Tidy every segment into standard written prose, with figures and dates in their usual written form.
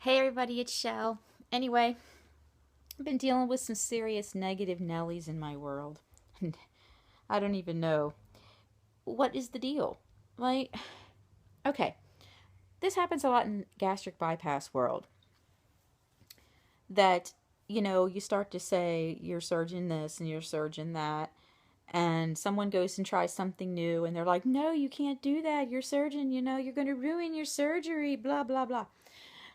Hey everybody, it's Shell. Anyway, I've been dealing with some serious negative Nellies in my world. And I don't even know what is the deal. Like, okay, this happens a lot in gastric bypass world. That, you start to say you're surgeon this and you're surgeon that, and someone goes and tries something new and they're like, no, you can't do that. You're surgeon, you're going to ruin your surgery, blah, blah, blah.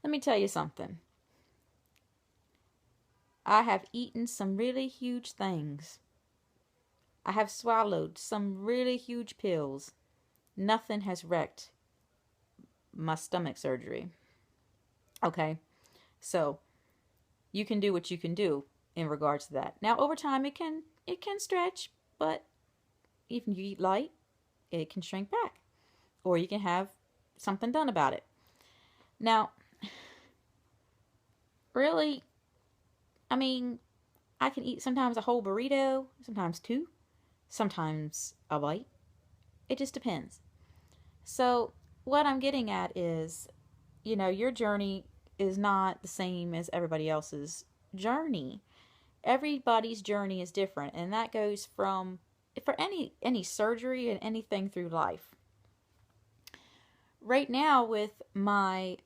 Let me tell you something. I have eaten some really huge things. I have swallowed some really huge pills. Nothing has wrecked my stomach surgery. Okay, so you can do what you can do in regards to that. Now, over time, it can stretch, but if you eat light, it can shrink back, or you can have something done about it. Now, really, I mean, I can eat sometimes a whole burrito, sometimes two, sometimes a bite. It just depends. So, what I'm getting at is, your journey is not the same as everybody else's journey. Everybody's journey is different, and that goes from for any surgery and anything through life. Right now, with my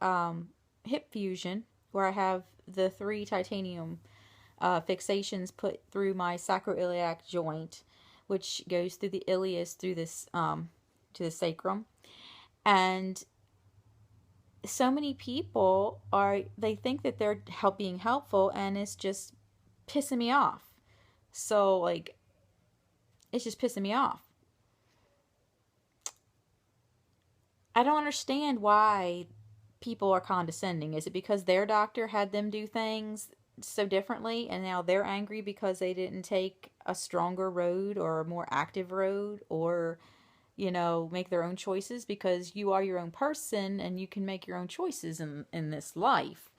hip fusion, where I have the three titanium fixations put through my sacroiliac joint, which goes through the ilius through this to the sacrum, and so many people they think that they're being helpful, and it's just pissing me off. So, like, it's just pissing me off. I don't understand why people are condescending. Is it because their doctor had them do things so differently and now they're angry because they didn't take a stronger road or a more active road, or make their own choices? Because you are your own person and you can make your own choices in this life.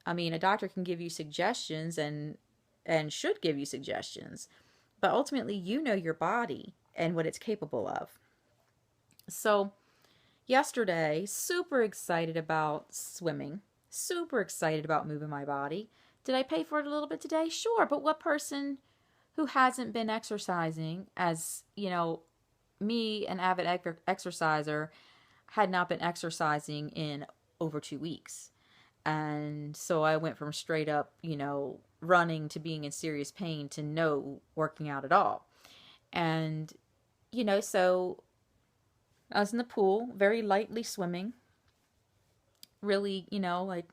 I mean, a doctor can give you suggestions and should give you suggestions, but ultimately you know your body and what it's capable of. So, yesterday, super excited about swimming, super excited about moving my body. Did I pay for it a little bit today? Sure, but what person who hasn't been exercising, as me, an avid exerciser, had not been exercising in over 2 weeks. And so I went from straight up, running to being in serious pain to no working out at all. And, so I was in the pool, very lightly swimming, really, like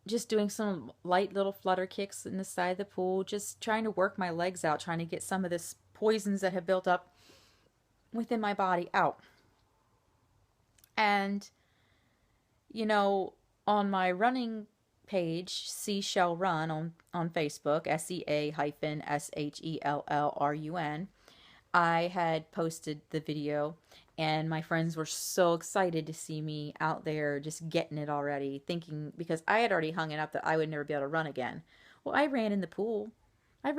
just doing some light little flutter kicks in the side of the pool, just trying to work my legs out, trying to get some of this poisons that have built up within my body out. And, you know, on my running page, Seashell Run on Facebook, SEA-SHELLRUN, I had posted the video, and my friends were so excited to see me out there just getting it already, thinking, because I had already hung it up, that I would never be able to run again. Well, I ran in the pool. I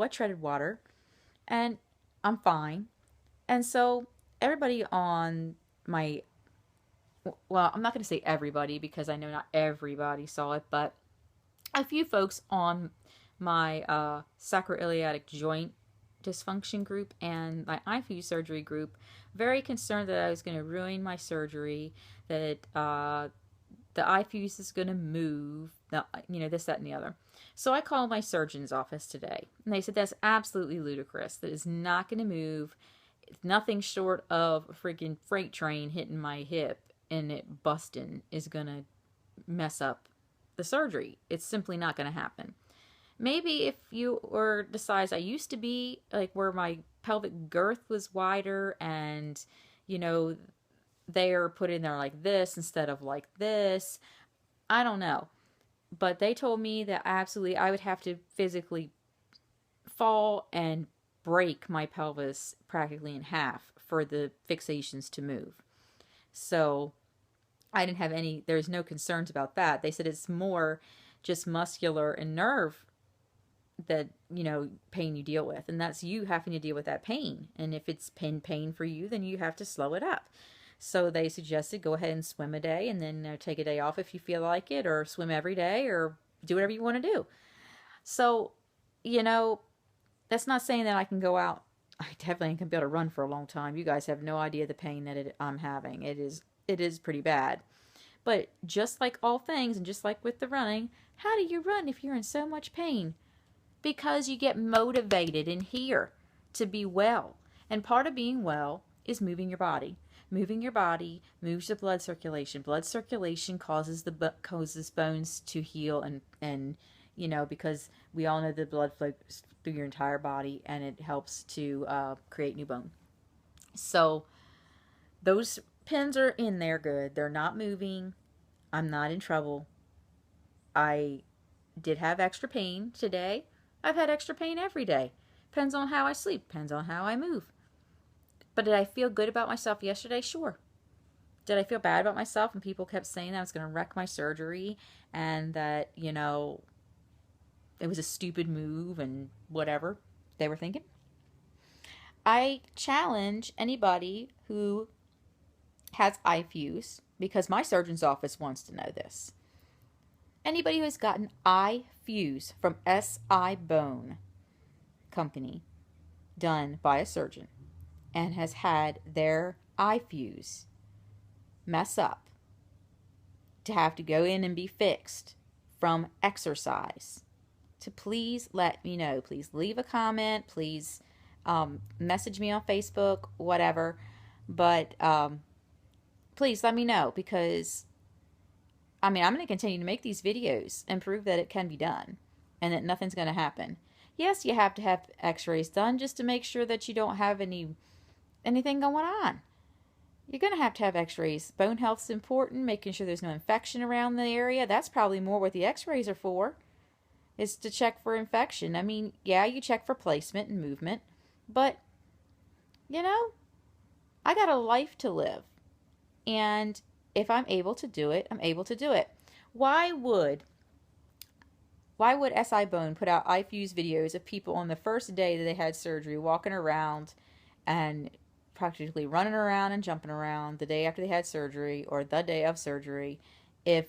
treaded water, and I'm fine. And so everybody on my, well, I'm not going to say everybody because I know not everybody saw it, but a few folks on my sacroiliac joint dysfunction group and my Ifuse surgery group very concerned that I was going to ruin my surgery, that the Ifuse is going to move, this, that, and the other. So I called my surgeon's office today, and they said that's absolutely ludicrous. That is not going to move. It's nothing short of a freaking freight train hitting my hip and it busting is going to mess up the surgery. It's simply not going to happen. Maybe if you were the size I used to be, like where my pelvic girth was wider and, you know, they're put in there like this instead of like this, I don't know. But they told me that absolutely I would have to physically fall and break my pelvis practically in half for the fixations to move. So I didn't have there's no concerns about that. They said it's more just muscular and nerve that, pain you deal with. And that's you having to deal with that pain. And if it's pain for you, then you have to slow it up. So they suggested go ahead and swim a day and then take a day off if you feel like it, or swim every day, or do whatever you want to do. So, you know, that's not saying that I can go out. I definitely ain't gonna be able to run for a long time. You guys have no idea the pain that I'm having. It is pretty bad. But just like all things, and just like with the running, how do you run if you're in so much pain? Because you get motivated in here to be well. And part of being well is moving your body. Moving your body moves the blood circulation. Blood circulation causes bones to heal, and because we all know the blood flows through your entire body, and it helps to create new bone. So those pins are in there good. They're not moving. I'm not in trouble. I did have extra pain today. I've had extra pain every day. Depends on how I sleep. Depends on how I move. But did I feel good about myself yesterday? Sure. Did I feel bad about myself and people kept saying that I was going to wreck my surgery and that, it was a stupid move and whatever they were thinking? I challenge anybody who has Ifuse, because my surgeon's office wants to know this. Anybody who has gotten Ifuse from SI Bone Company done by a surgeon and has had their Ifuse mess up to have to go in and be fixed from exercise, to please let me know. Please leave a comment. Please message me on Facebook, whatever. But please let me know, because I'm going to continue to make these videos and prove that it can be done and that nothing's going to happen. Yes, you have to have x-rays done just to make sure that you don't have anything going on. You're going to have x-rays. Bone health's important, making sure there's no infection around the area. That's probably more what the x-rays are for, is to check for infection. I mean, yeah, you check for placement and movement, but, I got a life to live. And if I'm able to do it, I'm able to do it. Why would SI Bone put out Ifuse videos of people on the first day that they had surgery walking around and practically running around and jumping around the day after they had surgery or the day of surgery, if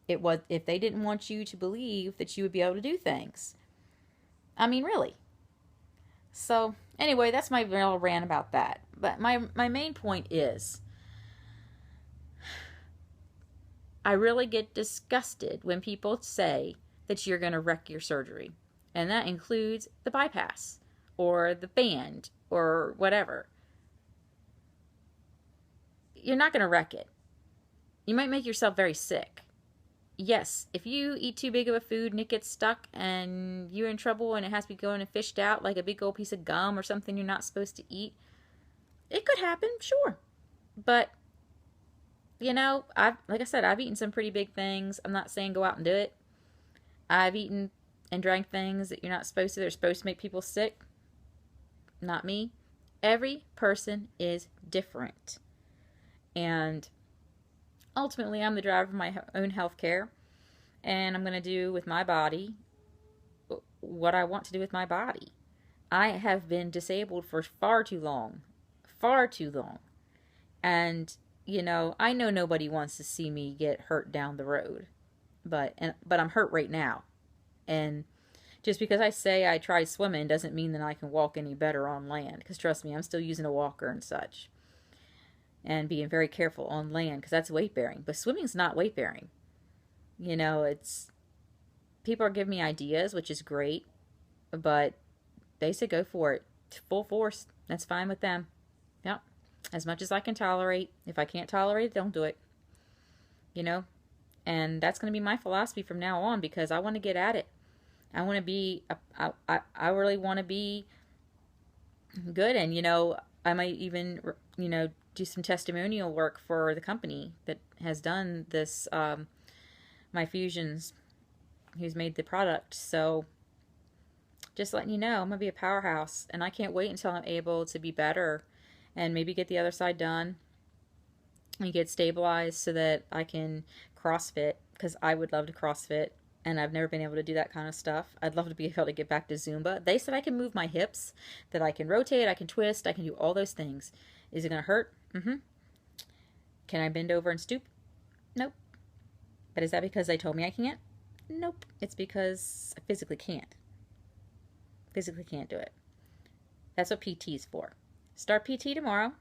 they didn't want you to believe that you would be able to do things? I mean, really. So anyway, that's my real rant about that. But my main point is, I really get disgusted when people say that you're going to wreck your surgery. And that includes the bypass or the band or whatever. You're not going to wreck it. You might make yourself very sick. Yes, if you eat too big of a food and it gets stuck and you're in trouble and it has to be going and fished out like a big old piece of gum or something you're not supposed to eat, it could happen, sure. But like I said, I've eaten some pretty big things. I'm not saying go out and do it. I've eaten and drank things that you're not supposed to. They're supposed to make people sick. Not me. Every person is different. And ultimately, I'm the driver of my own health care. And I'm going to do with my body what I want to do with my body. I have been disabled for far too long. Far too long. And I know nobody wants to see me get hurt down the road, but I'm hurt right now. And just because I say I tried swimming doesn't mean that I can walk any better on land, because trust me, I'm still using a walker and such, and being very careful on land, because that's weight bearing. But swimming's not weight bearing. It's, people are giving me ideas, which is great, but they say go for it, full force. That's fine with them. Yep. As much as I can tolerate. If I can't tolerate it, don't do it. And that's going to be my philosophy from now on, because I want to get at it. I want to be, I really want to be good. And, I might even, do some testimonial work for the company that has done this, my fusions, who's made the product. So just letting you know, I'm going to be a powerhouse, and I can't wait until I'm able to be better and maybe get the other side done and get stabilized so that I can CrossFit, because I would love to CrossFit, and I've never been able to do that kind of stuff. I'd love to be able to get back to Zumba. They said I can move my hips, that I can rotate, I can twist, I can do all those things. Is it going to hurt? Can I bend over and stoop? Nope. But is that because they told me I can't? Nope. It's because I physically can't. Physically can't do it. That's what PT is for. Start PT tomorrow.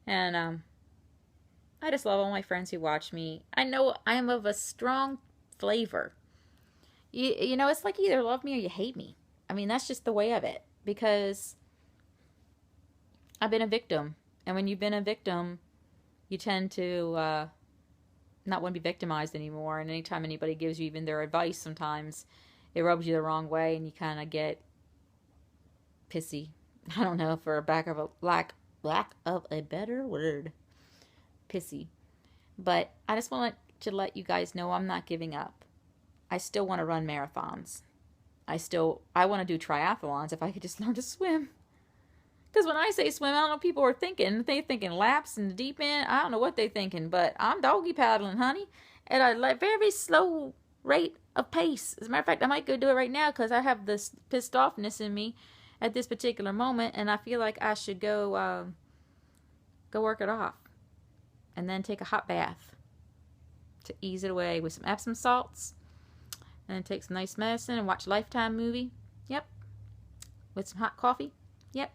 And I just love all my friends who watch me. I know I am of a strong flavor. You know, it's like you either love me or you hate me. I mean, that's just the way of it. Because I've been a victim. And when you've been a victim, you tend to not want to be victimized anymore. And anytime anybody gives you even their advice, sometimes it rubs you the wrong way and you kind of get pissy. I don't know, for lack of a better word. Pissy. But I just want to let you guys know I'm not giving up. I still want to run marathons. I want to do triathlons if I could just learn to swim. Because when I say swim, I don't know what people are thinking. They're thinking laps in the deep end. I don't know what they're thinking, but I'm doggy paddling, honey, at a very slow rate of pace. As a matter of fact, I might go do it right now because I have this pissed offness in me at this particular moment, and I feel like I should go work it off, and then take a hot bath to ease it away with some Epsom salts, and then take some nice medicine and watch a Lifetime movie. Yep. With some hot coffee. Yep.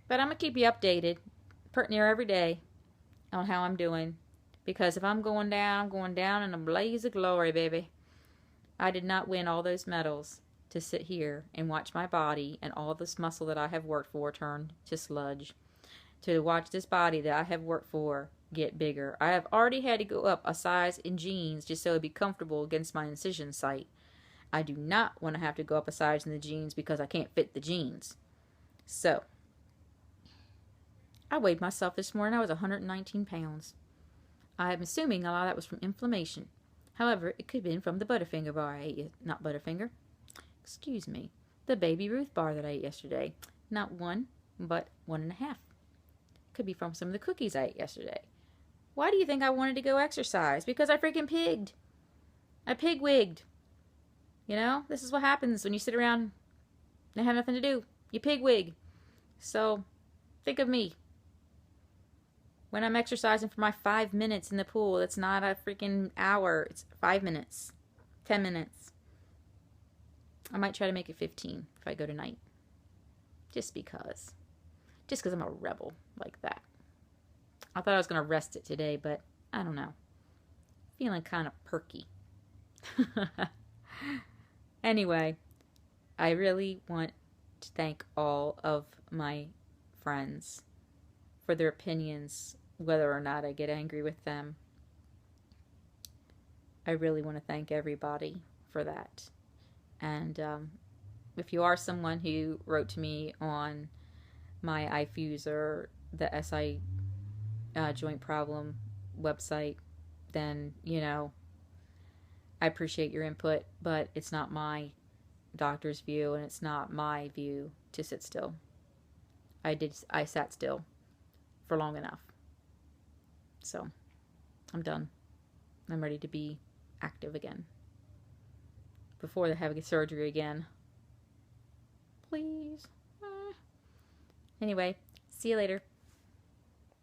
But I'm going to keep you updated, pretty near every day, on how I'm doing. Because if I'm going down in a blaze of glory, baby. I did not win all those medals to sit here and watch my body and all this muscle that I have worked for turn to sludge. To watch this body that I have worked for get bigger. I have already had to go up a size in jeans just so it'd be comfortable against my incision site. I do not want to have to go up a size in the jeans because I can't fit the jeans. So, I weighed myself this morning. I was 119 pounds. I'm assuming a lot of that was from inflammation. However, it could have been from the Butterfinger bar I ate. Not Butterfinger. Excuse me. The Baby Ruth bar that I ate yesterday. Not one, but 1.5. Could be from some of the cookies I ate yesterday. Why do you think I wanted to go exercise? Because I freaking pigged. I pig-wigged. You know? This is what happens when you sit around and have nothing to do. You pig-wig. So, think of me. When I'm exercising for my 5 minutes in the pool, it's not a freaking hour. It's 5 minutes. 10 minutes. I might try to make it 15 if I go tonight. Just because. Just because I'm a rebel like that. I thought I was going to rest it today, but I don't know. Feeling kind of perky. Anyway, I really want to thank all of my friends for their opinions, whether or not I get angry with them. I really want to thank everybody for that. And if you are someone who wrote to me on my Ifuse or the SI joint problem website, then, you know, I appreciate your input, but it's not my doctor's view and it's not my view to sit still. I sat still for long enough. So, I'm done. I'm ready to be active again. Before they have a surgery again. Please. Anyway, see you later.